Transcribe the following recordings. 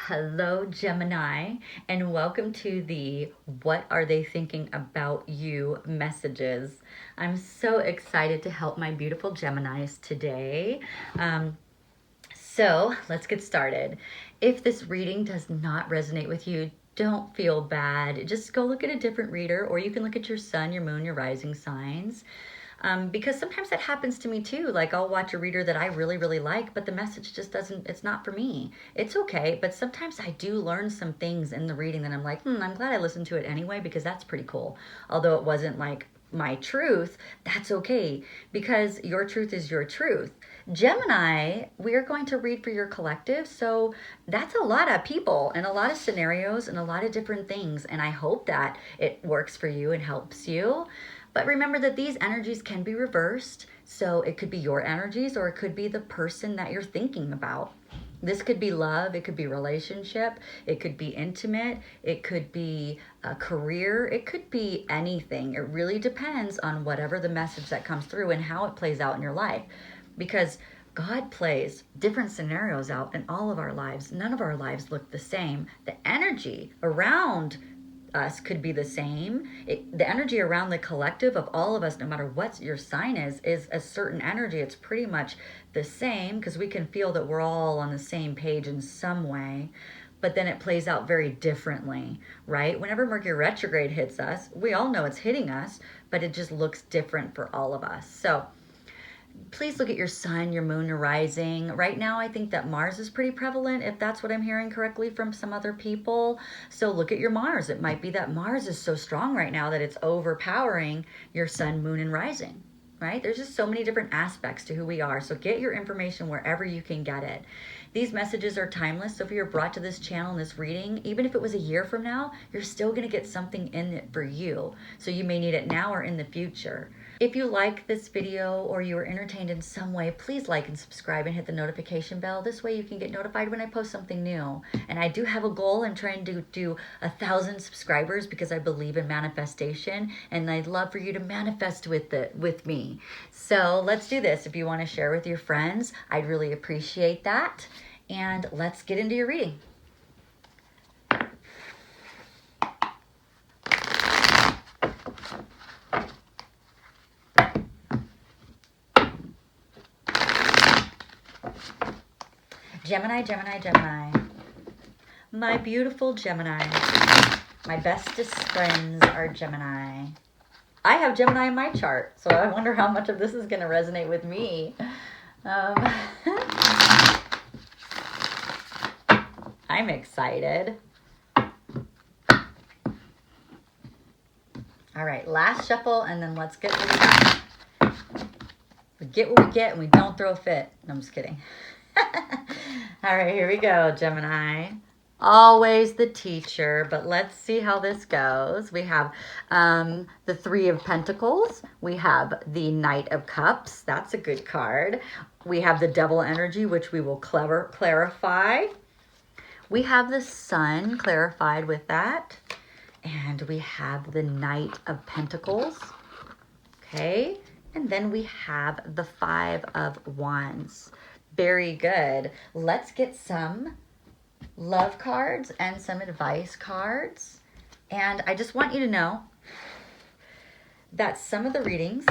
Hello, Gemini, and welcome to the What Are They Thinking About You messages. I'm so excited to help my beautiful Geminis today. So let's get started. If this reading does not resonate with you, don't feel bad. Just go look at a different reader, or you can look at your sun, your moon, your rising signs. Because sometimes that happens to me too. Like I'll watch a reader that I really, really like, but the message just doesn't, it's not for me. It's okay, but sometimes I do learn some things in the reading that I'm like, I'm glad I listened to it anyway, because that's pretty cool. Although it wasn't like my truth, that's okay, because your truth is your truth. Gemini, we are going to read for your collective, so that's a lot of people and a lot of scenarios and a lot of different things, and I hope that it works for you and helps you. But remember that these energies can be reversed. So it could be your energies or it could be the person that you're thinking about. This could be love, it could be relationship, it could be intimate, it could be a career, it could be anything. It really depends on whatever the message that comes through and how it plays out in your life. Because God plays different scenarios out in all of our lives. None of our lives look the same. The energy around us could be the same. The energy around the collective of all of us, no matter what your sign is a certain energy. It's pretty much the same because we can feel that we're all on the same page in some way, but then it plays out very differently, right? Whenever Mercury retrograde hits us, we all know it's hitting us, but it just looks different for all of us. So please look at your sun, your moon, your rising. Right now, I think that Mars is pretty prevalent, if that's what I'm hearing correctly from some other people. So look at your Mars. It might be that Mars is so strong right now that it's overpowering your sun, moon, and rising, right? There's just so many different aspects to who we are. So get your information wherever you can get it. These messages are timeless. So if you're brought to this channel in this reading, even if it was a year from now, you're still going to get something in it for you. So you may need it now or in the future. If you like this video or you were entertained in some way, please like and subscribe and hit the notification bell. This way you can get notified when I post something new. And I do have a goal. I'm trying to do 1,000 subscribers because I believe in manifestation. And I'd love for you to manifest with me. So let's do this. If you want to share with your friends, I'd really appreciate that. And let's get into your reading. Gemini, Gemini, Gemini. My beautiful Gemini. My bestest friends are Gemini. I have Gemini in my chart, so I wonder how much of this is going to resonate with me. I'm excited. All right, last shuffle, and then let's get what we got. We get what we get, and we don't throw a fit. No, I'm just kidding. All right, here we go, Gemini. Always the teacher, but let's see how this goes. We have the Three of Pentacles. We have the Knight of Cups. That's a good card. We have the Devil energy, which we will clarify. We have the Sun clarified with that. And we have the Knight of Pentacles. Okay. And then we have the Five of Wands. Very good. Let's get some love cards and some advice cards. And I just want you to know that some of the readings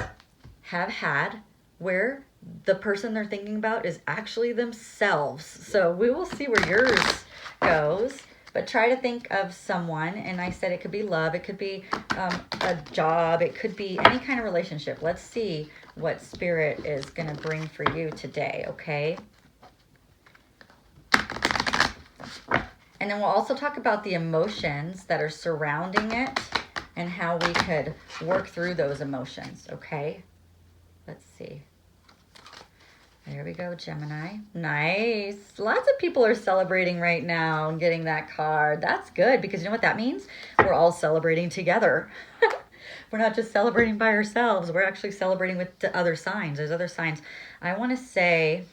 have had where the person they're thinking about is actually themselves. So we will see where yours goes. But try to think of someone, and I said it could be love, it could be a job, it could be any kind of relationship. Let's see what Spirit is going to bring for you today, okay? And then we'll also talk about the emotions that are surrounding it and how we could work through those emotions, okay? Let's see. There we go, Gemini. Nice. Lots of people are celebrating right now and getting that card. That's good because you know what that means? We're all celebrating together. We're not just celebrating by ourselves. We're actually celebrating with the other signs. There's other signs. I want to say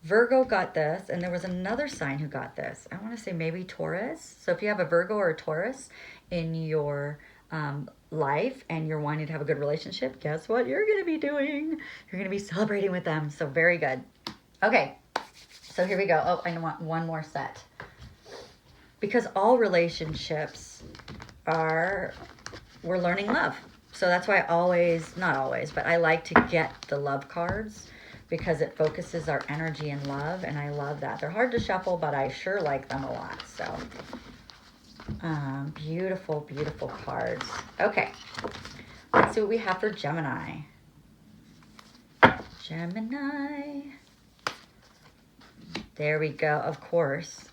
Virgo got this, and there was another sign who got this. I want to say maybe Taurus. So if you have a Virgo or a Taurus in your life and you're wanting to have a good relationship, guess what you're going to be doing? You're going to be celebrating with them. So very good. Okay, so here we go. Oh, I want one more set. because all relationships we're learning love. So that's why not always, but I like to get the love cards because it focuses our energy in love, and I love that. They're hard to shuffle, but I sure like them a lot. So beautiful, beautiful cards. Okay, let's see what we have for Gemini. Gemini. There we go. Of course.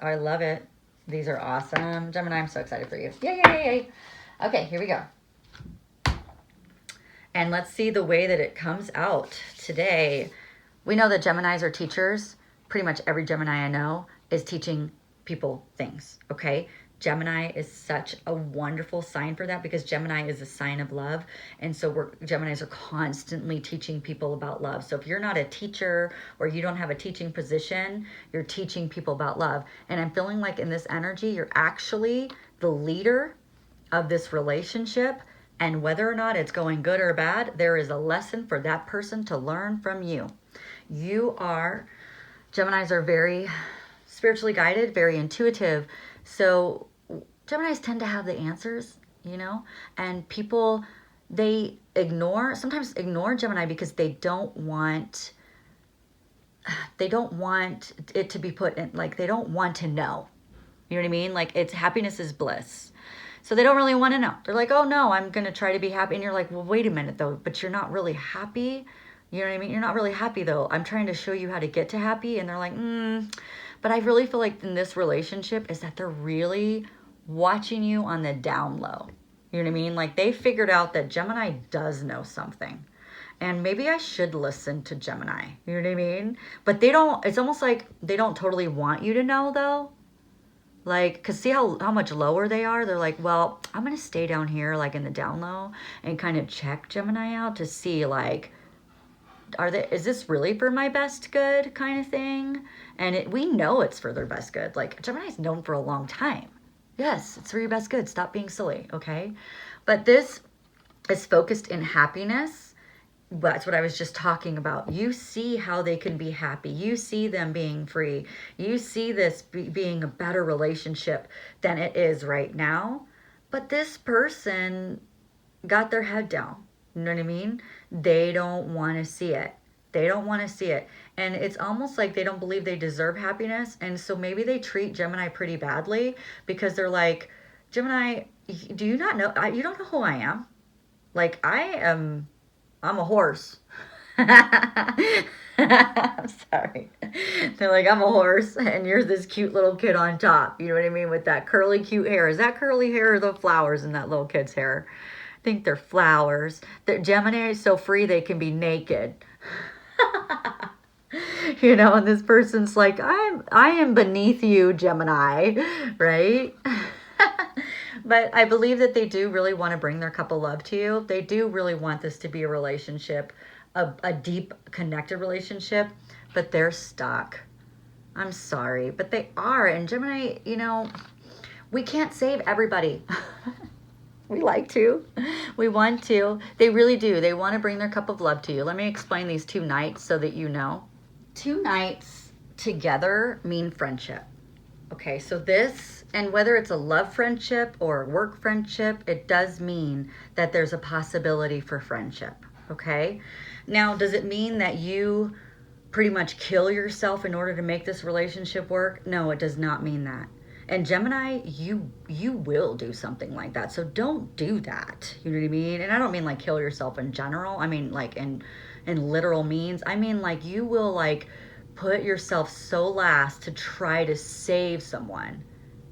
I love it. These are awesome. Gemini, I'm so excited for you. Yay, yay, yay. Okay, here we go. And let's see the way that it comes out today. We know that Geminis are teachers. Pretty much every Gemini I know is teaching people things, okay? Gemini is such a wonderful sign for that because Gemini is a sign of love. And so Geminis are constantly teaching people about love. So if you're not a teacher or you don't have a teaching position, you're teaching people about love. And I'm feeling like in this energy, you're actually the leader of this relationship. And whether or not it's going good or bad, there is a lesson for that person to learn from you. Geminis are very spiritually guided, very intuitive. So Geminis tend to have the answers, and people, sometimes ignore Gemini because they don't want it to be put in, like, they don't want to know. You know what I mean? Like, it's happiness is bliss. So they don't really want to know. They're like, oh no, I'm going to try to be happy. And you're like, well, wait a minute though, but you're not really happy. You know what I mean? You're not really happy though. I'm trying to show you how to get to happy. And they're like, But I really feel like in this relationship is that they're really watching you on the down low. You know what I mean? Like, they figured out that Gemini does know something. And maybe I should listen to Gemini. You know what I mean? But it's almost like they don't totally want you to know though. Like, because see how much lower they are? They're like, well, I'm going to stay down here, like in the down low, and kind of check Gemini out to see, like, is this really for my best good kind of thing? And we know it's for their best good. Like, Gemini's known for a long time. Yes, it's for your best good. Stop being silly, okay? But this is focused in happiness. That's what I was just talking about. You see how they can be happy. You see them being free. You see this being a better relationship than it is right now. But this person got their head down. You know what I mean? They don't want to see it. They don't want to see it. And it's almost like they don't believe they deserve happiness. And so maybe they treat Gemini pretty badly because they're like, Gemini, do you not know? You don't know who I am. Like, I'm a horse. I'm sorry. They're like, I'm a horse and you're this cute little kid on top. You know what I mean? With that curly, cute hair. Is that curly hair or the flowers in that little kid's hair? I think they're flowers. Gemini is so free they can be naked. And this person's like, I am beneath you, Gemini, right? But I believe that they do really want to bring their cup of love to you. They do really want this to be a relationship, a deep, connected relationship, but they're stuck. I'm sorry, but they are. And Gemini, we can't save everybody. We like to. We want to. They really do. They want to bring their cup of love to you. Let me explain these 2 knights so that you know. 2 knights together mean friendship. Okay, so this, and whether it's a love friendship or work friendship, it does mean that there's a possibility for friendship, okay? Now, does it mean that you pretty much kill yourself in order to make this relationship work? No, it does not mean that. And Gemini, you will do something like that. So don't do that. You know what I mean? And I don't mean like kill yourself in general. I mean like in literal means. I mean like you will like put yourself so last to try to save someone.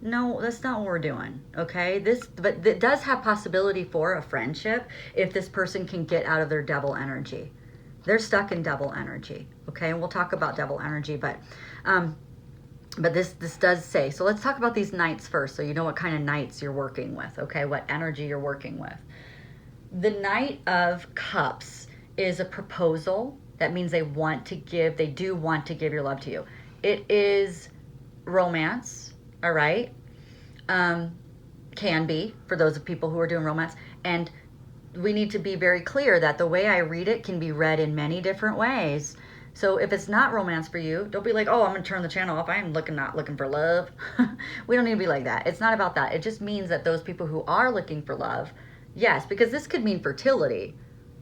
No, that's not what we're doing. Okay? But it does have possibility for a friendship if this person can get out of their devil energy. They're stuck in devil energy. Okay? And we'll talk about devil energy, but this does say, so let's talk about these knights first so you know what kind of knights you're working with, okay? What energy you're working with. The Knight of Cups is a proposal. That means they do want to give your love to you. It is romance, all right? Can be for those of people who are doing romance. And we need to be very clear that the way I read it can be read in many different ways. So if it's not romance for you, don't be like, oh, I'm going to turn the channel off. I am not looking for love. We don't need to be like that. It's not about that. It just means that those people who are looking for love, yes, because this could mean fertility.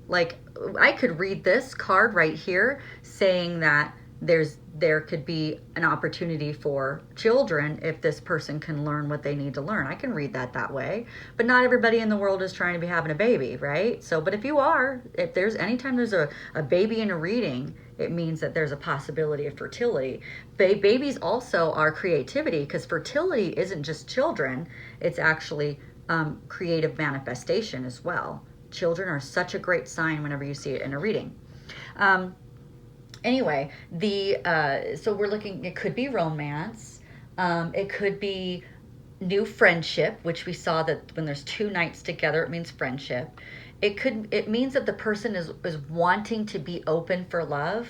Like, I could read this card right here saying that there could be an opportunity for children if this person can learn what they need to learn. I can read that way, but not everybody in the world is trying to be having a baby, right? So, but if you are, if there's anytime there's a baby in a reading, it means that there's a possibility of fertility. Babies also are creativity, because fertility isn't just children, it's actually creative manifestation as well. Children are such a great sign whenever you see it in a reading. Anyway, so we're looking, it could be romance. It could be new friendship, which we saw that when there's 2 knights together, it means friendship. It means that the person is wanting to be open for love.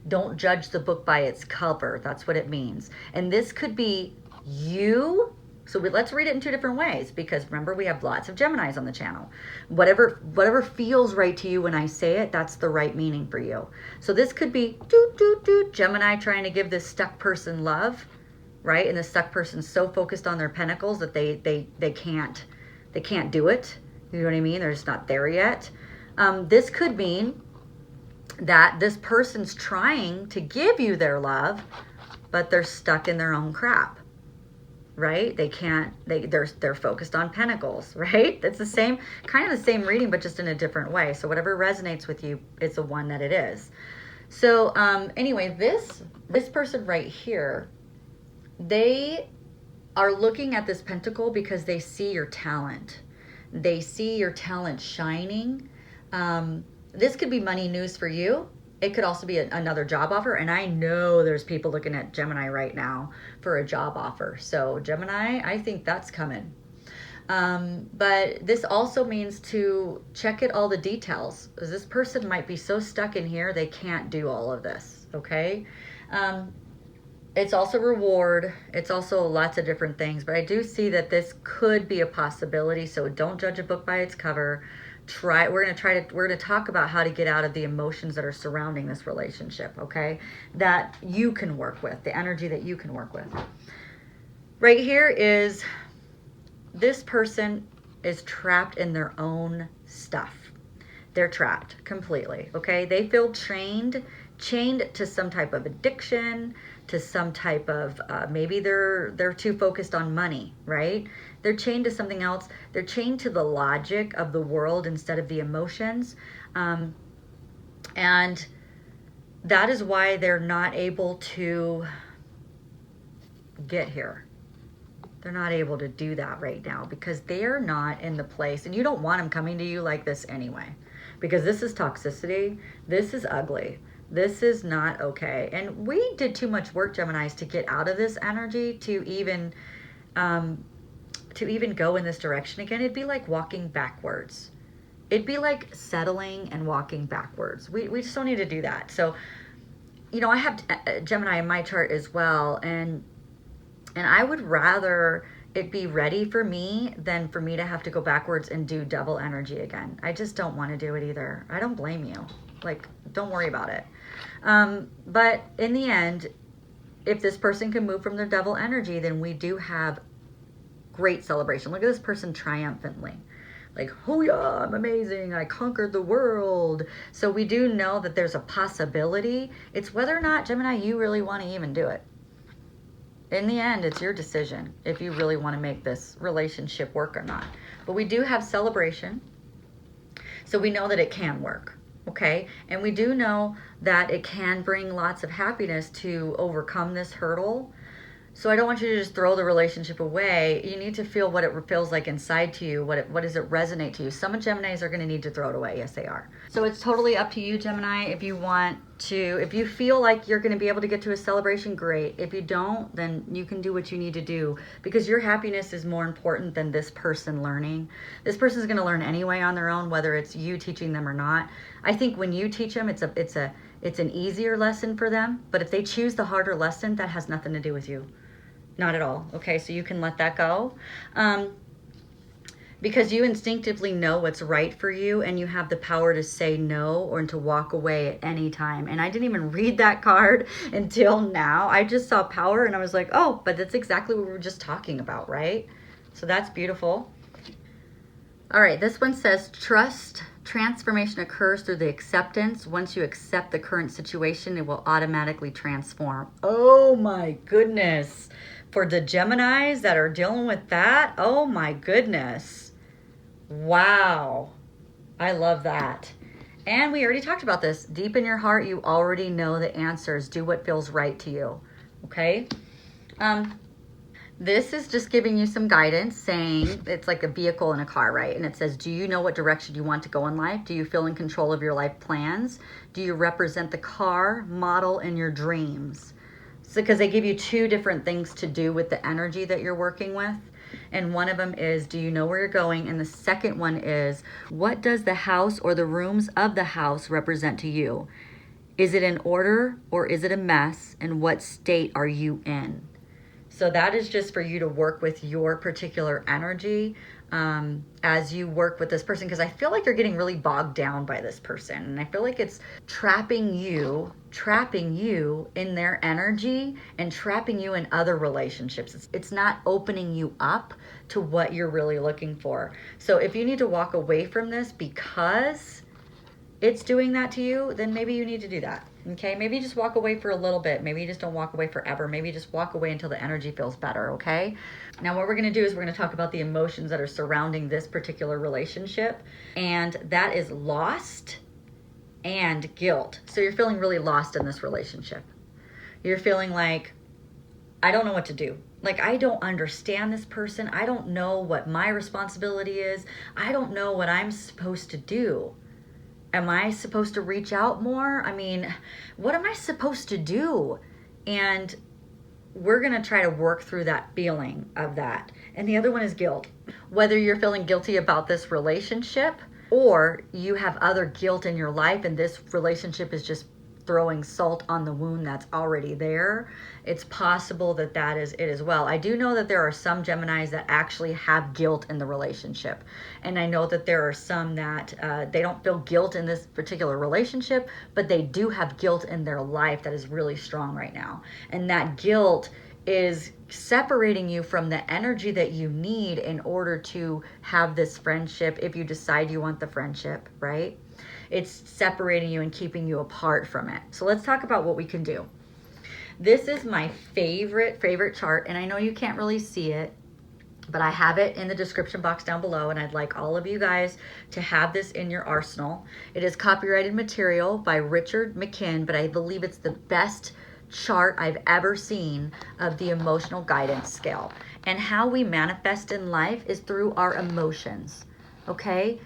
Don't judge the book by its cover. That's what it means. And this could be you. So let's read it in 2 different ways, because remember, we have lots of Geminis on the channel. Whatever feels right to you when I say it, that's the right meaning for you. So this could be Gemini trying to give this stuck person love, right? And the stuck person's so focused on their pentacles that they can't do it. You know what I mean? They're just not there yet. This could mean that this person's trying to give you their love, but they're stuck in their own crap. Right? They're focused on pentacles, right? It's the same, kind of the same reading, but just in a different way. So whatever resonates with you, it's the one that it is. So anyway, this person right here, they are looking at this pentacle because they see your talent. They see your talent shining. This could be money news for you. It could also be another job offer. And I know there's people looking at Gemini right now for a job offer. So Gemini, I think that's coming. But this also means to check all the details. This person might be so stuck in here, they can't do all of this. Okay. It's also reward. It's also lots of different things, but I do see that this could be a possibility. So don't judge a book by its cover. We're going to talk about how to get out of the emotions that are surrounding this relationship, okay? That you can work with, the energy that you can work with. Right here is this person is trapped in their own stuff. They're trapped completely, okay? They feel chained to some type of addiction, to some type of, maybe they're too focused on money, right? They're chained to something else. They're chained to the logic of the world instead of the emotions. And that is why they're not able to get here. They're not able to do that right now because they're not in the place. And you don't want them coming to you like this anyway, because this is toxicity. This is ugly. This is not okay. And we did too much work, Geminis, to get out of this energy to even go in this direction again. It'd be like walking backwards. It'd be like settling and walking backwards. We just don't need to do that. So, you know, I have Gemini in my chart as well, and I would rather it be ready for me than for me to have to go backwards and do double energy again. I just don't want to do it either. I don't blame you. Like, don't worry about it. But in the end, if this person can move from their double energy, then we do have great celebration. Look at this person triumphantly. Like, oh yeah, I'm amazing. I conquered the world. So we do know that there's a possibility. It's whether or not, Gemini, you really want to even do it. In the end, it's your decision if you really want to make this relationship work or not. But we do have celebration. So we know that it can work. Okay, and we do know that it can bring lots of happiness to overcome this hurdle. So I don't want you to just throw the relationship away. You need to feel what it feels like inside to you. What does it resonate to you? Some Geminis are going to need to throw it away. Yes, they are. So it's totally up to you, Gemini. If you want to, if you feel like you're going to be able to get to a celebration, great. If you don't, then you can do what you need to do, because your happiness is more important than this person learning. This person is going to learn anyway on their own, whether it's you teaching them or not. I think when you teach them, it's an easier lesson for them. But if they choose the harder lesson, that has nothing to do with you. Not at all. Okay, so you can let that go. because you instinctively know what's right for you, and you have the power to say no or to walk away at any time. And I didn't even read that card until now. I just saw power and I was like, oh, but that's exactly what we were just talking about, right? So that's beautiful. All right, this one says, trust transformation occurs through the acceptance. Once you accept the current situation, it will automatically transform. Oh my goodness. For the Geminis that are dealing with that, oh my goodness. Wow. I love that. And we already talked about this. Deep in your heart, you already know the answers. Do what feels right to you. Okay? This is just giving you some guidance, saying it's like a vehicle in a car, right? And it says, do you know what direction you want to go in life? Do you feel in control of your life plans? Do you represent the car, model, and your dreams? So, because they give you two different things to do with the energy that you're working with. And one of them is, do you know where you're going? And the second one is, what does the house or the rooms of the house represent to you? Is it in order or is it a mess? And what state are you in? So that is just for you to work with your particular energy as you work with this person, because I feel like you're getting really bogged down by this person. And I feel like it's trapping you in their energy and trapping you in other relationships. It's not opening you up to what you're really looking for. So if you need to walk away from this because it's doing that to you, then maybe you need to do that. Okay, maybe you just walk away for a little bit. Maybe you just don't walk away forever. Maybe you just walk away until the energy feels better, okay? Now what we're going to do is we're going to talk about the emotions that are surrounding this particular relationship. And that is lost and guilt. So you're feeling really lost in this relationship. You're feeling like, I don't know what to do. Like, I don't understand this person. I don't know what my responsibility is. I don't know what I'm supposed to do. Am I supposed to reach out more? I mean, what am I supposed to do? And we're going to try to work through that feeling of that. And the other one is guilt. Whether you're feeling guilty about this relationship or you have other guilt in your life and this relationship is just throwing salt on the wound that's already there, it's possible that that is it as well. I do know that there are some Geminis that actually have guilt in the relationship. And I know that there are some that they don't feel guilt in this particular relationship, but they do have guilt in their life that is really strong right now. And that guilt is separating you from the energy that you need in order to have this friendship if you decide you want the friendship, right? It's separating you and keeping you apart from it. So let's talk about what we can do. This is my favorite chart, and I know you can't really see it, but I have it in the description box down below, and I'd like all of you guys to have this in your arsenal. It is copyrighted material by Richard McKinn, but I believe it's the best chart I've ever seen of the emotional guidance scale. And how we manifest in life is through our emotions, okay?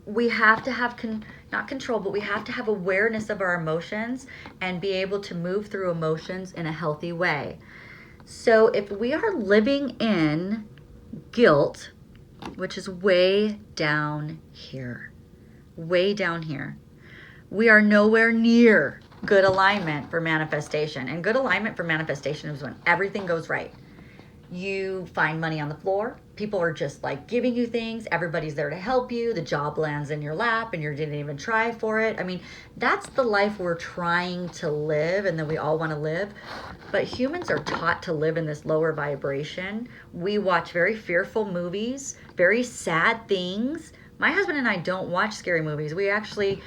We have to have, not control, but we have to have awareness of our emotions and be able to move through emotions in a healthy way. So if we are living in guilt, which is way down here, we are nowhere near good alignment for manifestation. And good alignment for manifestation is when everything goes right. You find money on the floor. People are just like giving you things. Everybody's there to help you. The job lands in your lap and you didn't even try for it. I mean, that's the life we're trying to live and that we all want to live. But humans are taught to live in this lower vibration. We watch very fearful movies, very sad things. My husband and I don't watch scary movies. We actually,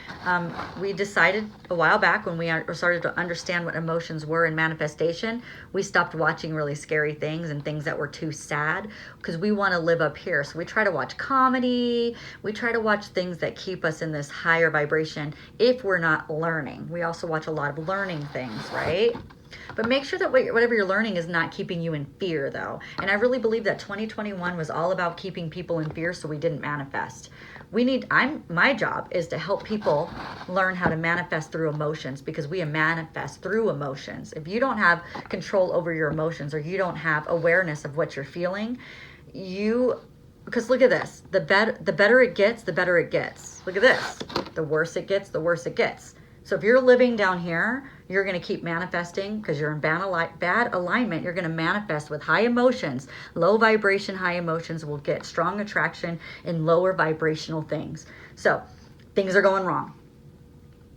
we decided a while back when we started to understand what emotions were in manifestation, we stopped watching really scary things and things that were too sad because we want to live up here. So we try to watch comedy. We try to watch things that keep us in this higher vibration if we're not learning. We also watch a lot of learning things, right? But make sure that whatever you're learning is not keeping you in fear, though. And I really believe that 2021 was all about keeping people in fear so we didn't manifest. My job is to help people learn how to manifest through emotions, because we manifest through emotions. If you don't have control over your emotions or you don't have awareness of what you're feeling, because look at this, the better it gets, the better it gets. Look at this. The worse it gets, the worse it gets. So if you're living down here, you're going to keep manifesting because you're in bad alignment. You're going to manifest with high emotions. Low vibration, high emotions will get strong attraction in lower vibrational things. So things are going wrong.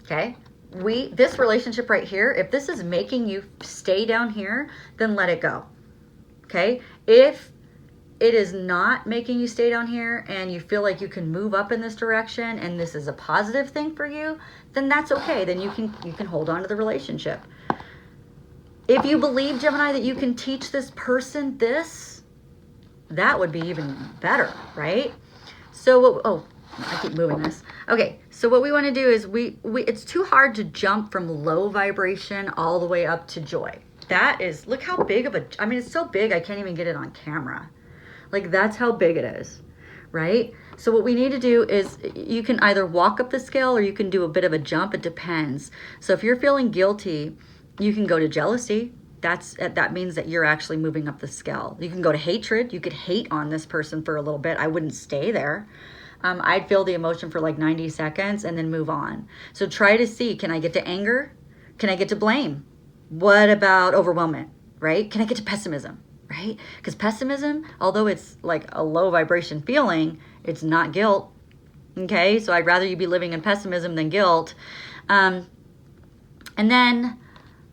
Okay? This relationship right here, if this is making you stay down here, then let it go. Okay? If it is not making you stay down here and you feel like you can move up in this direction and this is a positive thing for you, then that's okay. Then you can hold on to the relationship. If you believe, Gemini, that you can teach this person this, that would be even better, right? So I keep moving this. Okay, so what we want to do is it's too hard to jump from low vibration all the way up to joy. That is, look how big of it's so big I can't even get it on camera. Like, that's how big it is, right? So what we need to do is you can either walk up the scale or you can do a bit of a jump. It depends. So if you're feeling guilty, you can go to jealousy. That means that you're actually moving up the scale. You can go to hatred. You could hate on this person for a little bit. I wouldn't stay there. I'd feel the emotion for like 90 seconds and then move on. So try to see, can I get to anger? Can I get to blame? What about overwhelmment, right? Can I get to pessimism? Right? Because pessimism, although it's like a low vibration feeling, it's not guilt. Okay? So I'd rather you be living in pessimism than guilt. And then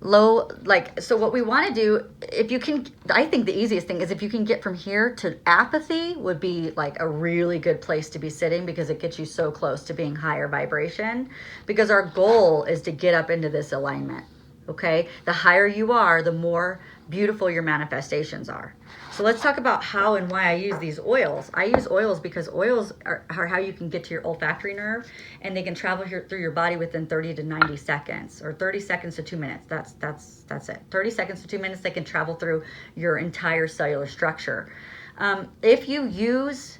so what we want to do, if you can, I think the easiest thing is if you can get from here to apathy would be like a really good place to be sitting because it gets you so close to being higher vibration, because our goal is to get up into this alignment. Okay? The higher you are, the more beautiful your manifestations are. So let's talk about how and why I use these oils. I use oils because oils are how you can get to your olfactory nerve, and they can travel through your body within 30 to 90 seconds, or 30 seconds to 2 minutes. That's it. 30 seconds to 2 minutes, they can travel through your entire cellular structure. If you use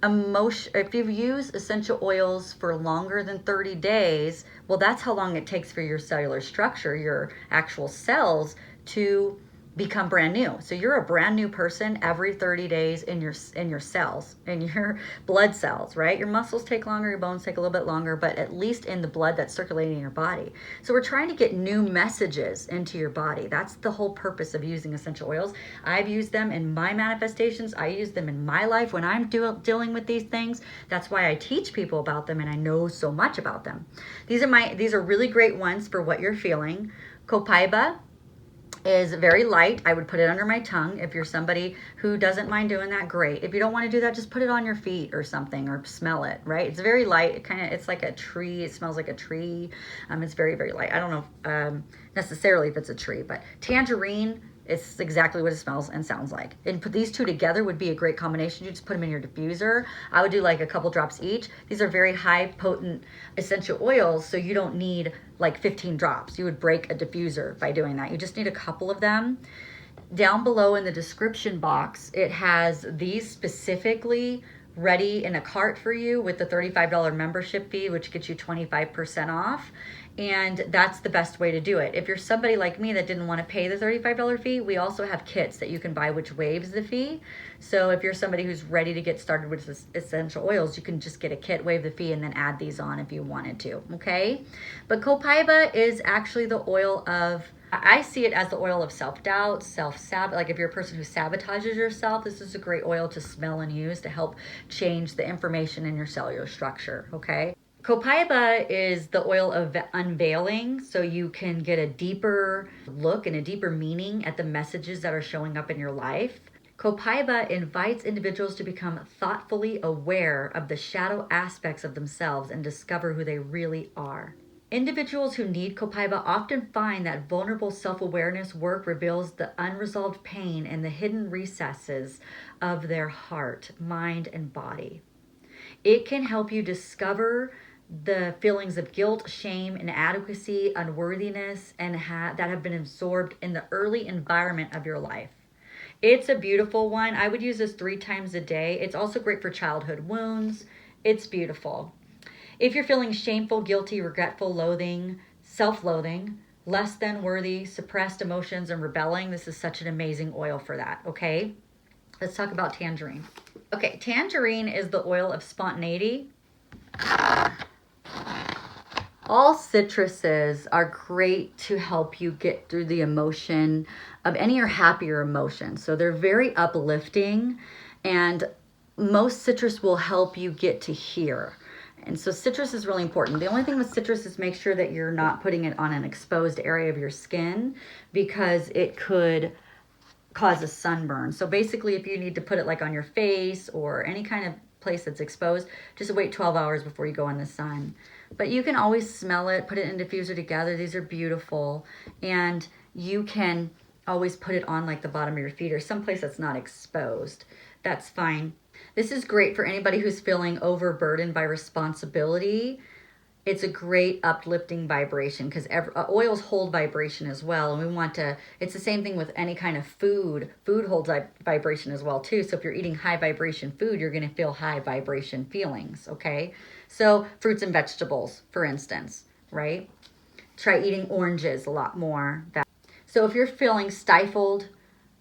essential oils for longer than 30 days, well, that's how long it takes for your cellular structure, your actual cells, to become brand new. So you're a brand new person every 30 days in your cells, in your blood cells, right? Your muscles take longer, your bones take a little bit longer, but at least in the blood that's circulating in your body. So we're trying to get new messages into your body. That's the whole purpose of using essential oils. I've used them in my manifestations. I use them in my life when I'm dealing with these things. That's why I teach people about them, and I know so much about them. These are really great ones for what you're feeling. Copaiba is very light. I would put it under my tongue. If you're somebody who doesn't mind doing that, great. If you don't want to do that, just put it on your feet or something, or smell it, right? It's very light. It's like a tree. It smells like a tree. It's very, very light. I don't know necessarily if it's a tree, but tangerine, it's exactly what it smells and sounds like. And put these two together would be a great combination. You just put them in your diffuser. I would do like a couple drops each. These are very high potent essential oils, so you don't need like 15 drops. You would break a diffuser by doing that. You just need a couple of them. Down below in the description box, it has these specifically ready in a cart for you with the $35 membership fee, which gets you 25% off. And that's the best way to do it. If you're somebody like me that didn't want to pay the $35 fee, we also have kits that you can buy which waives the fee. So if you're somebody who's ready to get started with essential oils, you can just get a kit, waive the fee, and then add these on if you wanted to, okay? But copaiba is actually the oil of, I see it as the oil of self-doubt, self-sabotage. Like if you're a person who sabotages yourself, this is a great oil to smell and use to help change the information in your cellular structure, okay? Copaiba is the oil of unveiling, so you can get a deeper look and a deeper meaning at the messages that are showing up in your life. Copaiba invites individuals to become thoughtfully aware of the shadow aspects of themselves and discover who they really are. Individuals who need copaiba often find that vulnerable self-awareness work reveals the unresolved pain and the hidden recesses of their heart, mind, and body. It can help you discover the feelings of guilt, shame, inadequacy, unworthiness, and that have been absorbed in the early environment of your life. It's a beautiful one. I would use this 3 times a day. It's also great for childhood wounds. It's beautiful. If you're feeling shameful, guilty, regretful, loathing, self-loathing, less than worthy, suppressed emotions, and rebelling, this is such an amazing oil for that, okay? Let's talk about tangerine. Okay, tangerine is the oil of spontaneity. All citruses are great to help you get through the emotion of any or happier emotion. So they're very uplifting, and most citrus will help you get to here. And so citrus is really important. The only thing with citrus is make sure that you're not putting it on an exposed area of your skin, because it could cause a sunburn. So basically, if you need to put it like on your face or any kind of place that's exposed, just wait 12 hours before you go in the sun. But you can always smell it, put it in a diffuser together. These are beautiful. And you can always put it on like the bottom of your feet or someplace that's not exposed. That's fine. This is great for anybody who's feeling overburdened by responsibility. It's a great uplifting vibration, because oils hold vibration as well. And we want to, it's the same thing with any kind of food. Food holds vibration as well too. So if you're eating high vibration food, you're going to feel high vibration feelings, okay? So fruits and vegetables, for instance, right? Try eating oranges a lot more. So if you're feeling stifled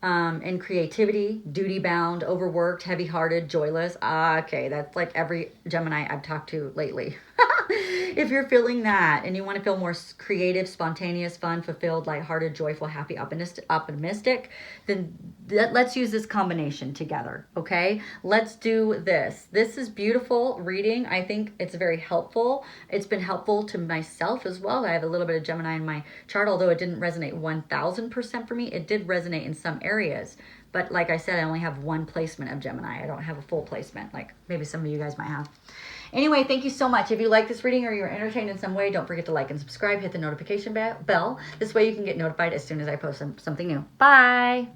in creativity, duty-bound, overworked, heavy-hearted, joyless, okay, that's like every Gemini I've talked to lately. If you're feeling that and you want to feel more creative, spontaneous, fun, fulfilled, lighthearted, joyful, happy, optimistic, then let's use this combination together, okay? Let's do this. This is beautiful reading. I think it's very helpful. It's been helpful to myself as well. I have a little bit of Gemini in my chart, although it didn't resonate 1000% for me. It did resonate in some areas. But like I said, I only have one placement of Gemini. I don't have a full placement like maybe some of you guys might have. Anyway, thank you so much. If you like this reading or you're entertained in some way, don't forget to like and subscribe. Hit the notification bell. This way you can get notified as soon as I post something new. Bye.